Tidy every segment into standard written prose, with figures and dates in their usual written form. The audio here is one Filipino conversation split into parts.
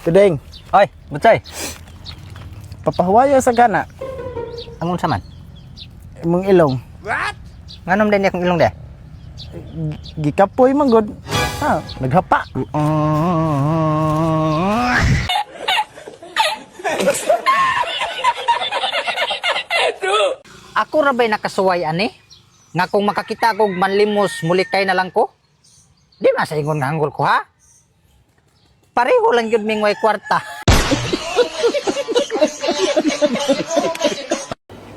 Tudeng, Oy, Butsoy. papahuwayo sa gana. Angon sa man? Imong ilong. Nganom din akong ilong de. Gikapoy man gud. Ha, naghapa. Ako ra ba'y nakasuway ani? Nga kung makakita kog manlimos, mulikay na lang ko? Di na sa ingon nga hanggol ko ha? Pareho lang yun mingway kwarta.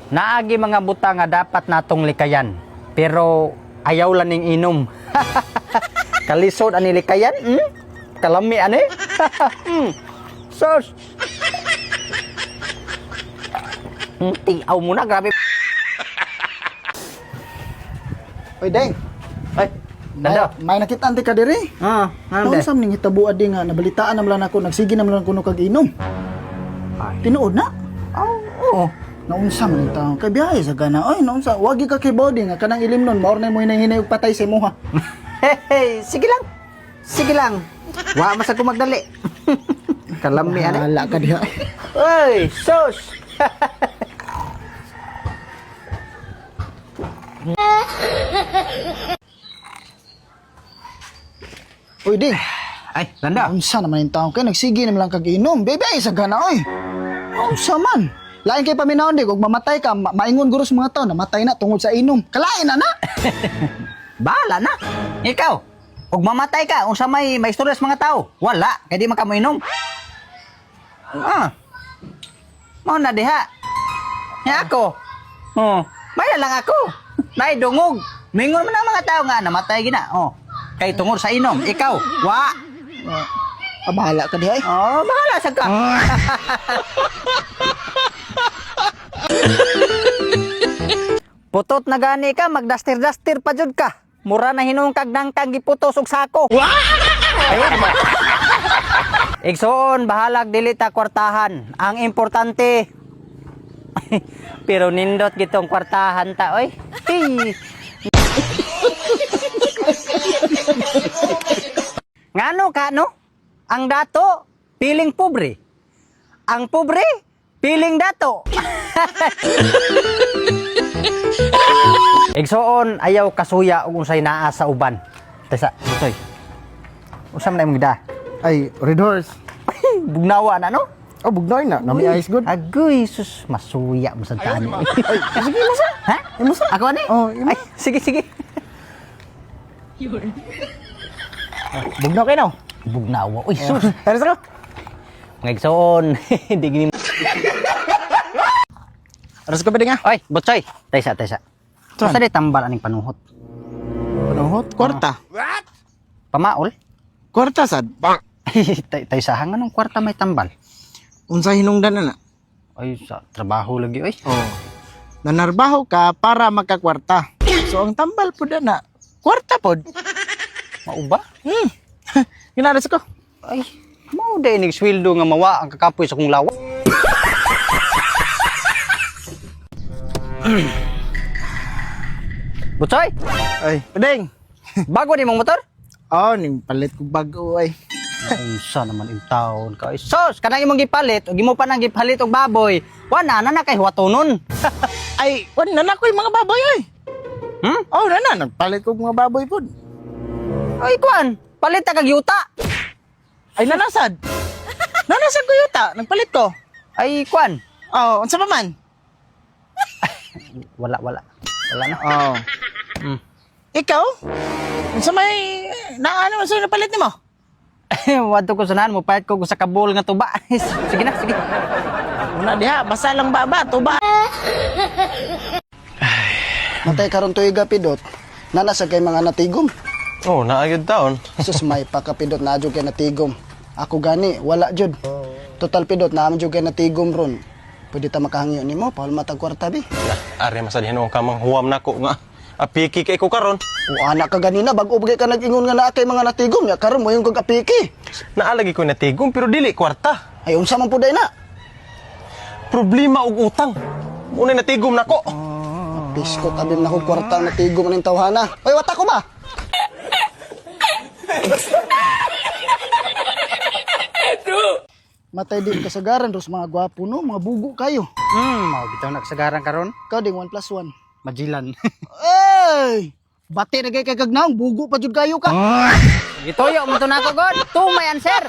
Naagi mga buta nga dapat natong likayan. Pero ayaw lang ning inom. Kalisod ani likayan? Kalami ani? Sos! Tiaw mo na, grabe. Oy, Deng. Ay, nando. May nakita anti ka diri. Ano Ano sam ning hitabuad di nga nabalitaan naman lang ako nagsige naman lang kuno kag inom. Tinuod na. Oo. Naunsa man ning tawo kay biyahe sa gana. Oy, naunsa wagi ka kay body nga kanang ilimnon maor na mo hinahinay og patay sa imuha. Hey, sige lang. Sige lang. Wa masag ko magdali. Kalami ani. Hala ka diha. Oy, sos. Oy, Deng. Ay, landa. Unsa naman ning tawo kay nagsige naman lang kag inom. Biyahe sa gana oy. Unsa man? Lain kay paminawon di kog mamatay ka, maingon guro sa mga tawo namatay na tungod sa inom. Kalain na na. Bahala na. Ikaw, ug mamatay ka unsa may istorya sa mga tao? Wala, kay di man ka moinom. Mao na diha. Ya ako. Maya lang ako. Nay dungog. Mingon man ang mga tao nga namatay gina. Kay tungod sa inom. Ikaw, wa. Bahala ka diha. Bahala sa ka. Putot na gani ka, magdastir-dastir pa jud ka. Mura na hinung kag nang kang giputos og sako. Ayun ba? Igsoon, bahalag dili ta kwartahan. Ang importante pero nindot gitong kwartahan ta oy. Ngano ka no? Ang dato piling pobre. Ang pobre piling dato. Igsoon ayaw kasuya og unsay naa sa uban. Tesa, Butoy. Usam na imong gida. Ay, red horse. Bugnawa na no? Oh, bugnoy na. Nami ice good. Agoy, sus, masuya mo sa tani. Ay, sige mo sa. Ha? Imo sa. Ako ani? Oh, imo. Ay, sige, sige. Bugnaw kay no. Bugnawa. Uy, sus. Pero sa ko. Ngigsoon. Hindi gini. Aras ka ba nga? Oy, Butsoy. Taysa, taysa. Saan? Sa di tambal aning panuhot. Panuhot? Kwarta. Pamaol? Kwarta sad. Taysahan nga nung kwarta may tambal. Unsa hinungdan na na? Ay, sa trabaho lagi, oy. Oh. Nanarbaho ka para magkakwarta. So ang tambal po na. Kwarta pod. Mauba? Ginaras ko. Ay, mao day ning sweldo nga mawa ang kakapoy sa kong lawa. Butsoy, Ay, padeng. bago ni mong motor? Oh, ning palit ko bago ay. Ay, sa naman yung taon ka. Ay, sos, kanang imong gipalit, o gimo pa nang gipalit og baboy. Wala na kay huwatonon. Ay, wala na ko yung mga baboy ay. Oh, na nagpalit ko mga baboy pod. Ay, kuan, palit ta kag yuta. Ay, nanasad. Nanasad ko yuta, nagpalit ko. Ay, kuan. Oh, unsa pa man? Wala na. Oh. Ikaw? Unsa may naano sa napalit nimo? Wadto ko sunahan mo, pahit ko sa kabul nga tuba. Sige na, sige. Una diha, basa lang baba, tuba. Matay karon tuig pidot. Nanasa kay mga natigom. Oh, naayod taon. Sus may pakapidot na jud kay natigom. Ako gani wala jud. Total pidot na jud kay natigom ron. Pwede ta makahangyo nimo paul matag kwarta bi. Ari masadhin ang kamang huwam nako nga. Apiki kay ko karon. O anak ka ganina bag-o bagay ka nag-ingon nga naa kay mga natigom nya karon mo yung kag apiki. Naalagi ko natigom pero dili kwarta. Ay unsa man puday na? Problema og utang. Muna natigom nako. Piskot abim na ko kwarta natigom ning tawhana. Oy wata ko ba? Matay din kasagaran ros mga gwapo no, mga bugo kayo. Mao bitaw nagsagaran karon. Ikaw ding 1 plus 1. Majilan. Ey! Bati na kay kagnaong, bugo pa jud kayo ka. Gitoyo mo to nako god. 2 may answer.